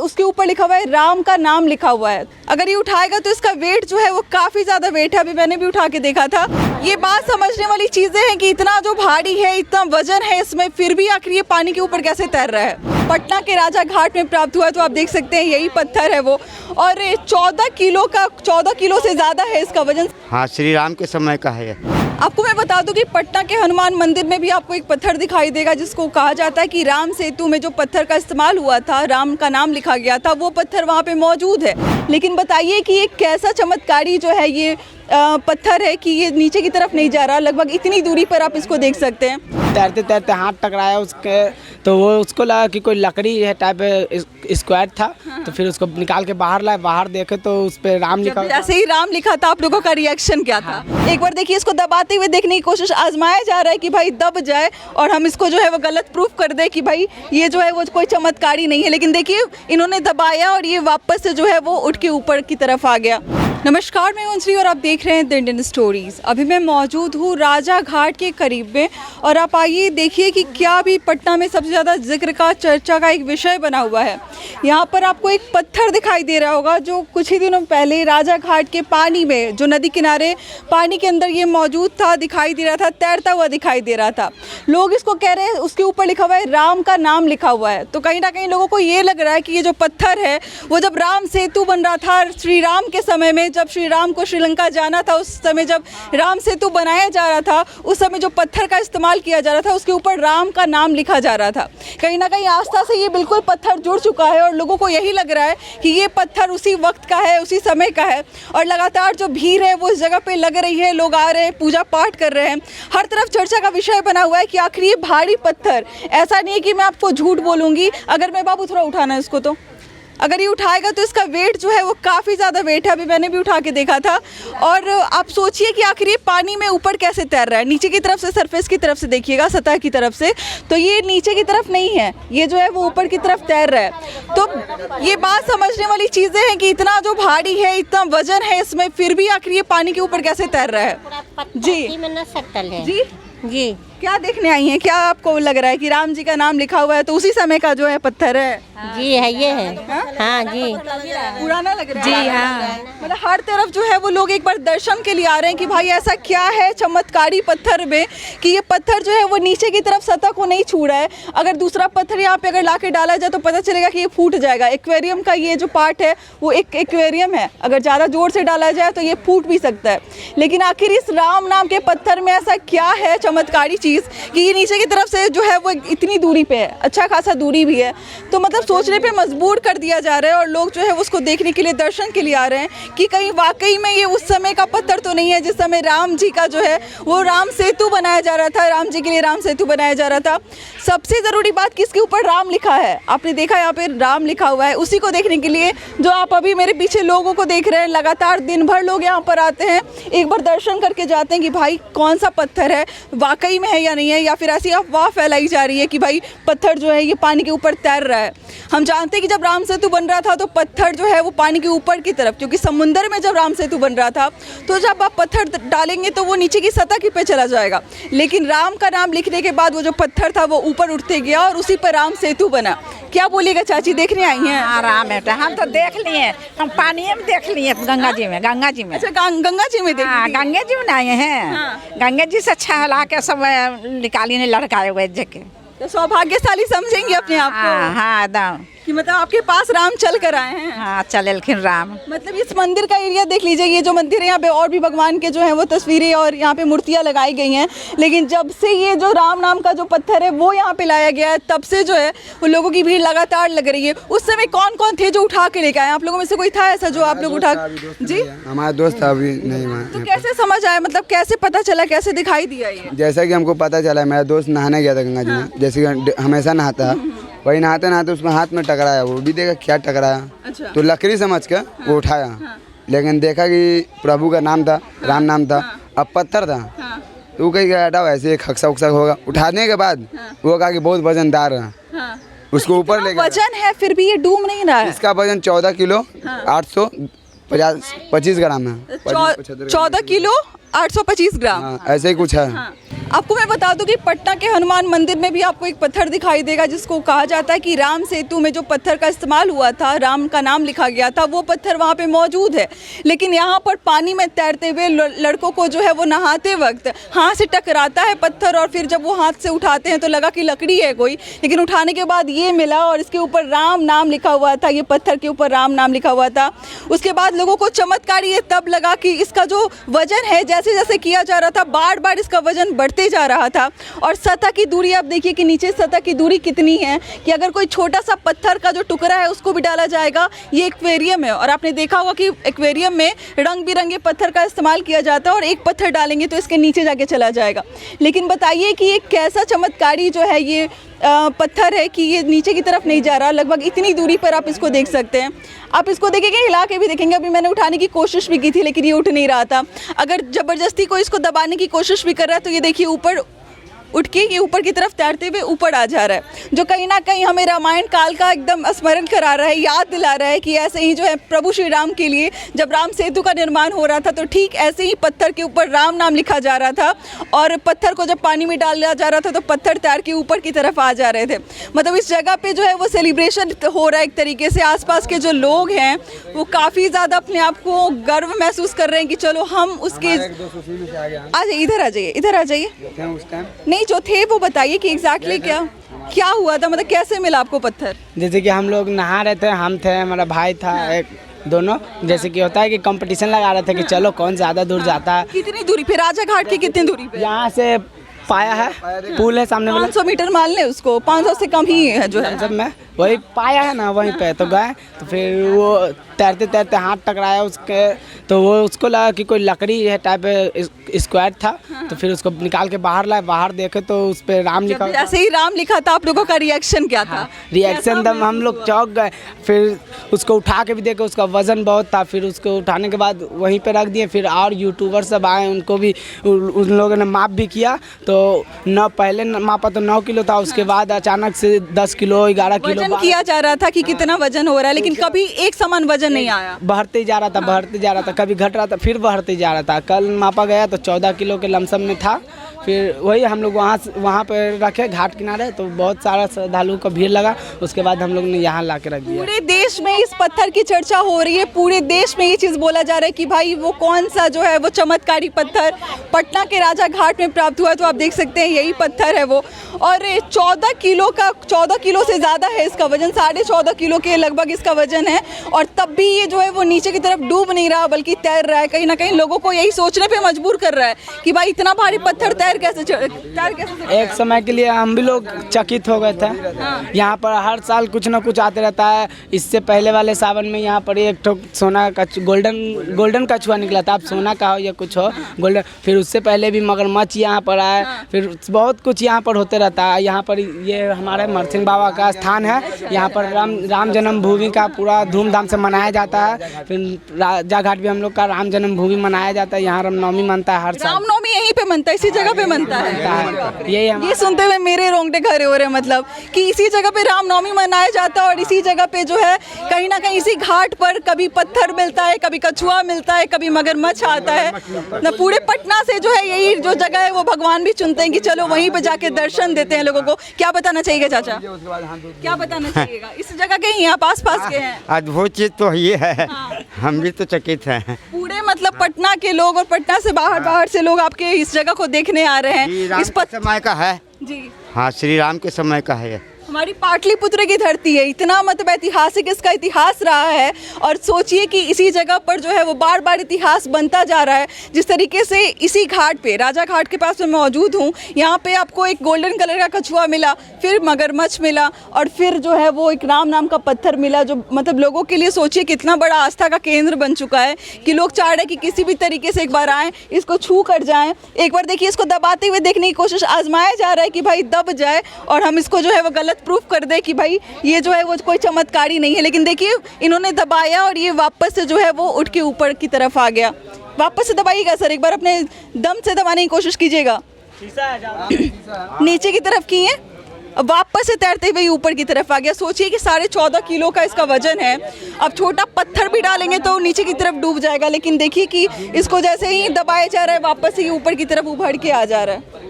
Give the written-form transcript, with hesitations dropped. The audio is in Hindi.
उसके ऊपर लिखा हुआ है राम का नाम लिखा हुआ है। अगर ये उठाएगा तो इसका वेट जो है वो काफ़ी ज़्यादा वेट है। अभी मैंने भी उठा के देखा था। ये बात समझने वाली चीज़ें हैं कि इतना जो भारी है, इतना वजन है इसमें, फिर भी आखिर ये पानी के ऊपर कैसे तैर रहा है। पटना के राजा घाट में प्राप्त हुआ है, तो आप देख सकते हैं यही पत्थर है वो, और 14 किलो से ज़्यादा है इसका वजन। हाँ, श्री राम के समय का है। आपको मैं बता दूं कि पटना के हनुमान मंदिर में भी आपको एक पत्थर दिखाई देगा जिसको कहा जाता है कि राम सेतु में जो पत्थर का इस्तेमाल हुआ था, राम का नाम लिखा गया था, वो पत्थर वहाँ पे मौजूद है। लेकिन बताइए कि ये कैसा चमत्कारी जो है ये पत्थर है कि ये नीचे की तरफ नहीं जा रहा। लगभग इतनी दूरी पर आप इसको देख सकते हैं। तैरते तैरते हाथ टकराया उसके, तो वो उसको लगा कि कोई लकड़ी है टाइप स्क्वायर था। हाँ। तो फिर उसको निकाल के बाहर लाए, बाहर देखे तो उस पे राम लिखा। जैसे ही राम लिखा था, आप लोगों का रिएक्शन क्या था? हाँ। एक बार देखिए, इसको दबाते हुए देखने की कोशिश, आजमाया जा रहा है कि भाई दब जाए और हम इसको जो है वो गलत प्रूफ कर दे कि भाई ये जो है वो कोई चमत्कारी नहीं है। लेकिन देखिए, इन्होंने दबाया और ये वापस से जो है वो उठ के ऊपर की तरफ आ गया। नमस्कार, मैं अंजलि और आप देख रहे हैं द इंडियन स्टोरीज। अभी मैं मौजूद हूँ राजा घाट के करीब में, और आप आइए देखिए कि क्या भी पटना में सबसे ज़्यादा जिक्र का, चर्चा का एक विषय बना हुआ है। यहाँ पर आपको एक पत्थर दिखाई दे रहा होगा जो कुछ ही दिनों पहले राजा घाट के पानी में, जो नदी किनारे पानी के अंदर ये मौजूद था, दिखाई दे रहा था, तैरता हुआ दिखाई दे रहा था। लोग इसको कह रहे हैं, उसके ऊपर लिखा हुआ है राम का नाम लिखा हुआ है। तो कहीं ना कहीं लोगों को ये लग रहा है कि ये जो पत्थर है वो जब राम सेतु बन रहा था, श्री राम के समय में, जब श्री राम को श्रीलंका जाना था, उस समय जब राम सेतु बनाया जा रहा था, उस समय जो पत्थर का इस्तेमाल किया जा रहा था उसके ऊपर राम का नाम लिखा जा रहा था। कहीं ना कहीं आस्था से ये बिल्कुल पत्थर जुड़ चुका है और लोगों को यही लग रहा है कि ये पत्थर उसी वक्त का है, उसी समय का है। और लगातार जो भीड़ है वो उस जगह पे लग रही है, लोग आ रहे हैं, पूजा पाठ कर रहे हैं। हर तरफ चर्चा का विषय बना हुआ है कि आखिर ये भारी पत्थर, ऐसा नहीं है कि मैं आपको झूठ बोलूँगी, अगर मैं बाबू थोड़ा उठाना है इसको, तो अगर ये उठाएगा तो इसका वेट जो है वो काफ़ी ज़्यादा वेट है। अभी मैंने भी उठा के देखा था। और आप सोचिए कि आखिर ये पानी में ऊपर कैसे तैर रहा है। नीचे की तरफ से, सरफेस की तरफ से देखिएगा, सतह की तरफ से, तो ये नीचे की तरफ नहीं है, ये जो है वो ऊपर की तरफ तैर रहा है। तो ये बात समझने वाली चीज़ें हैं कि इतना जो भारी है, इतना वजन है इसमें, फिर भी आखिर ये पानी के ऊपर कैसे तैर रहा है। जी जी, क्या देखने आई हैं? क्या आपको लग रहा है कि राम जी का नाम लिखा हुआ है तो उसी समय का जो है पत्थर है? जी है, ये है। हाँ जी, पुराना लग रहा है। जी हाँ, मतलब हर तरफ जो है वो लोग एक बार दर्शन के लिए आ रहे हैं कि भाई ऐसा क्या है चमत्कारी पत्थर में कि ये पत्थर जो है वो नीचे की तरफ सतह को नहीं छू रहा है। अगर दूसरा पत्थर यहाँ पे अगर लाके डाला जाए तो पता चलेगा कि ये फूट जाएगा। एक्वेरियम का ये जो पार्ट है वो एक एक्वेरियम है, अगर ज़्यादा जोर से डाला जाए तो ये फूट भी सकता है। लेकिन आखिर इस राम नाम के पत्थर में ऐसा क्या है चमत्कारी चीज़ कि ये नीचे की तरफ से जो है वो इतनी दूरी पे है, अच्छा खासा दूरी भी है। तो मतलब सोचने पे मजबूर कर दिया जा रहा है और लोग जो है उसको देखने के लिए, दर्शन के लिए आ रहे हैं कि कहीं वाकई में ये उस समय का पत्थर तो नहीं है जिस समय राम जी का जो है वो राम सेतु बनाया जा रहा था, राम जी के लिए राम सेतु बनाया जा रहा था। सबसे ज़रूरी बात कि इसके ऊपर राम लिखा है। आपने देखा यहाँ पे राम लिखा हुआ है। उसी को देखने के लिए जो आप अभी मेरे पीछे लोगों को देख रहे हैं, लगातार दिन भर लोग यहाँ पर आते हैं, एक बार दर्शन करके जाते हैं कि भाई कौन सा पत्थर है, वाकई में है या नहीं है, या फिर ऐसी अफवाह फैलाई जा रही है कि भाई पत्थर जो है ये पानी के ऊपर तैर रहा है। हम जानते हैं कि जब राम सेतु बन रहा था तो पत्थर जो है वो पानी के ऊपर की तरफ, क्योंकि समुंदर में जब राम सेतु बन रहा था तो जब आप पत्थर डालेंगे तो वो नीचे की सतह पे चला जाएगा। लेकिन राम का नाम लिखने के बाद वो जो पत्थर था वो ऊपर उठते गया और उसी पर राम सेतु बना। क्या बोलिएगा चाची, देखने आई हैं? आराम है, हम तो देख लिए, हम पानी में देख लिए, गंगा जी में। अच्छा, गंगा जी में हाँ, गंगा जी में आए हैं। हाँ। गंगा जी से छहला के सब निकाली ने लड़काए हुए जगह, तो सौभाग्यशाली समझेंगे अपने आप को। हाँ एकदम, कि मतलब आपके पास राम चल कर आए हैं। हाँ चलेलखिन राम। मतलब इस मंदिर का एरिया देख लीजिए, ये जो मंदिर है यहाँ पे और भी भगवान के जो है वो तस्वीरें और यहाँ पे मूर्तियाँ लगाई गई हैं। लेकिन जब से ये जो राम नाम का जो पत्थर है वो यहाँ पे लाया गया है, तब से जो है वो लोगों की भीड़ लगातार लग रही है। उस समय कौन कौन थे जो उठा के लेके आए? आप लोगों में से कोई था ऐसा जो आप लोग उठा? जी, हमारा दोस्त था, अभी नहीं। तो कैसे समझ आया, मतलब कैसे पता चला, कैसे दिखाई दिया ये? जैसा कि हमको पता चला, मेरा दोस्त नहाने गया था गंगा जी में, जैसे कि हमेशा नहाता है, वही नहाते नहाते उसमें हाथ में टकराया। वो भी देखा क्या टकराया। अच्छा। तो लकड़ी समझ के वो उठाया। लेकिन देखा कि प्रभु का नाम था, राम नाम था, अब पत्थर था। तो वो कहीं हटाओ, ऐसे खक्सा उक्सा होगा। उठाने के बाद वो कहा कि बहुत वजनदार है, उसको ऊपर ले गया। वजन है फिर भी ये डूब नहीं रहा है। इसका वजन 14 किलो 825 ग्राम है। 14 किलो 825 ग्राम। हाँ, ऐसे ही कुछ है। हाँ। आपको मैं बता दूं कि पटना के हनुमान मंदिर में भी आपको एक पत्थर दिखाई देगा जिसको कहा जाता है कि राम सेतु में जो पत्थर का इस्तेमाल हुआ था, राम का नाम लिखा गया था, वो पत्थर वहाँ पे मौजूद है। लेकिन यहाँ पर पानी में तैरते हुए लड़कों को जो है वो नहाते वक्त हाथ से टकराता है पत्थर, और फिर जब वो हाथ से उठाते हैं तो लगा कि लकड़ी है कोई, लेकिन उठाने के बाद ये मिला और इसके ऊपर राम नाम लिखा हुआ था। ये पत्थर के ऊपर राम नाम लिखा हुआ था। उसके बाद लोगों को चमत्कार ये तब लगा कि इसका जो वजन है, जैसे जैसे किया जा रहा था, बार बार इसका वजन बढ़ते जा रहा था। और सतह की दूरी आप देखिए कि नीचे सतह की दूरी कितनी है कि अगर कोई छोटा सा पत्थर का जो टुकड़ा है उसको भी डाला जाएगा। ये एक्वेरियम है और आपने देखा होगा कि एक्वेरियम में रंग बिरंगे पत्थर का इस्तेमाल किया जाता है, और एक पत्थर डालेंगे तो इसके नीचे जाके चला जाएगा। लेकिन बताइए कि ये कैसा चमत्कारी जो है ये पत्थर है कि ये नीचे की तरफ नहीं जा रहा। लगभग इतनी दूरी पर आप इसको देख सकते हैं। आप इसको देखेंगे, हिला के भी देखेंगे। अभी मैंने उठाने की कोशिश भी की थी लेकिन ये उठ नहीं रहा था। अगर ज़बरदस्ती कोई इसको दबाने की कोशिश भी कर रहा है तो ये देखिए ऊपर उठ के ये ऊपर की तरफ तैरते हुए ऊपर आ जा रहा है, जो कहीं ना कहीं हमें रामायण काल का एकदम स्मरण करा रहा है, याद दिला रहा है कि ऐसे ही जो है प्रभु श्री राम के लिए जब राम सेतु का निर्माण हो रहा था तो ठीक ऐसे ही पत्थर के ऊपर राम नाम लिखा जा रहा था, और पत्थर को जब पानी में डाला जा रहा था तो पत्थर तैर के ऊपर की तरफ आ जा रहे थे। मतलब इस जगह पे जो है वो सेलिब्रेशन हो रहा है एक तरीके से। आसपास के जो लोग हैं वो काफ़ी ज़्यादा अपने आप को गर्व महसूस कर रहे हैं कि चलो हम उसके आ जाइए, इधर आ जाइए, इधर आ जाइए। नहीं, जो थे वो बताइए कि एग्जैक्टली क्या हुआ था, मतलब कैसे मिला आपको पत्थर? जैसे कि हम लोग नहा रहे थे, हम थे, हमारा भाई था, एक दोनों, जैसे कि होता है कि कंपटीशन लगा रहे थे कि चलो कौन ज़्यादा दूर जाता है। कितनी दूरी पे? राजा घाट की कितनी दूरी पे? यहाँ से पाया है, पुल है सामने वाला, 500 मीटर मान ले उसको, 500 से कम ही है जो है। सब में वही पाया है ना, वहीं पे तो गए, तो फिर वो तैरते तैरते हाथ टकराया उसके, तो वो उसको लगा कि कोई लकड़ी है टाइप स्क्वायर था। तो फिर उसको निकाल के बाहर लाए, बाहर देखे तो उस पर राम लिखा। जैसे ही राम लिखा था आप लोगों का रिएक्शन क्या था? रिएक्शन दम हम लोग चौंक गए। फिर उसको उठा के भी देखे, उसका वजन बहुत था। फिर उसको उठाने के बाद वहीं पे रख दिए। फिर और यूट्यूबर सब आए, उनको भी उन लोगों ने माप भी किया, तो पहले मापा तो 9 किलो था, उसके बाद अचानक से 10 किलो 11 किलो किया जा रहा था कि कितना वजन हो रहा है, लेकिन कभी एक समान वजन नहीं आया। बढ़ते जा रहा था, बढ़ते जा रहा था, कभी घट रहा था, फिर बढ़ते जा रहा था। कल मापा गया तो 14 किलो के लमसम में था। फिर वही हम लोग वहाँ पर रखे घाट किनारे, तो बहुत सारा श्रद्धालुओं का भीड़ लगा। उसके बाद हम लोग ने यहाँ ला के रख दिया। पूरे देश में इस पत्थर की चर्चा हो रही है, पूरे देश में ये चीज़ बोला जा रहा है कि भाई वो कौन सा जो है वो चमत्कारी पत्थर पटना के राजा घाट में प्राप्त हुआ। तो आप देख सकते हैं यही पत्थर है वो, और 14 किलो से ज़्यादा है इसका वजन, 14.5 किलो के लगभग इसका वजन है। और तब भी ये जो है वो नीचे की तरफ डूब नहीं रहा बल्कि तैर रहा है। कहीं ना कहीं लोगों को यही सोचने पे मजबूर कर रहा है कि भाई इतना भारी पत्थर तैर कैसे एक समय के लिए हम भी लोग चकित हो गए थे। यहाँ पर हर साल कुछ ना कुछ आते रहता है। इससे पहले वाले सावन में यहाँ पर एक ठो सोना का गोल्डन कछुआ निकला था। अब सोना का हो या कुछ हो गोल्डन। फिर उससे पहले भी मगरमच्छ यहाँ पर आए। फिर बहुत कुछ यहाँ पर होते रहता है। यहाँ पर ये हमारे मरसिंह बाबा का स्थान है। यहाँ पर राम जन्मभूमि का पूरा धूमधाम से मनाया जाता है। फिर राजा घाट भी हम लोग का राम जन्मभूमि मनाया जाता है। यहाँ रामनवमी मनता है हर साल। रामनवमी यहीं पे मनता है, इसी जगह पे मनता है। ये सुनते हुए मेरे रोंगटे खड़े हो रहे हैं, मतलब कि इसी जगह पे रामनवमी मनाया जाता है और इसी जगह पे जो है कहीं ना कहीं इसी घाट पर कभी पत्थर मिलता है, कभी कछुआ मिलता है, कभी मगरमच्छ आता है ना। पूरे पटना से जो है यही जो जगह है वो भगवान भी चुनते हैं कि चलो वहीं पे जाके दर्शन देते हैं लोगों को। क्या बताना चाहिएगा चाचा, क्या बताना चाहिएगा? इस जगह के ही आप आस पास के हैं। अद्भुत चीज तो ये है, हम भी तो चकित हैं। पूरे मतलब पटना के लोग और पटना से बाहर से लोग आपके इस जगह को देखने आ रहे हैं। इस समय का है जी, हाँ, श्री राम के समय का है। हमारी पाटलिपुत्र की धरती है, इतना मतलब ऐतिहासिक इसका इतिहास रहा है। और सोचिए कि इसी जगह पर जो है वो बार बार इतिहास बनता जा रहा है। जिस तरीके से इसी घाट पे, राजा घाट के पास मैं मौजूद हूँ, यहाँ पे आपको एक गोल्डन कलर का कछुआ मिला, फिर मगरमच्छ मिला, और फिर जो है वो एक राम नाम का पत्थर मिला, जो मतलब लोगों के लिए सोचिए कितना बड़ा आस्था का केंद्र बन चुका है कि लोग चाह रहे हैं कि किसी भी तरीके से एक बार आएँ, इसको छू कर जाएँ। एक बार देखिए, इसको दबाते हुए देखने की कोशिश, आजमाया जा रहा है कि भाई दब जाए और हम इसको जो है वो गलत प्रूफ कर दे कि भाई ये जो है वो कोई चमत्कारी नहीं है। लेकिन देखिए इन्होंने दबाया और ये वापस से जो है वो उठ के ऊपर की तरफ आ गया। वापस से दबाइएगा सर, एक बार अपने दम से दबाने की कोशिश कीजिएगा। नीचे की तरफ किए, अब वापस से तैरते हुए ऊपर की तरफ आ गया। सोचिए कि 14.5 किलो का इसका वजन है। अब छोटा पत्थर भी डालेंगे तो नीचे की तरफ डूब जाएगा, लेकिन देखिए कि इसको जैसे ही दबाया जा रहा है वापस से ऊपर की तरफ उभर के आ जा रहा है।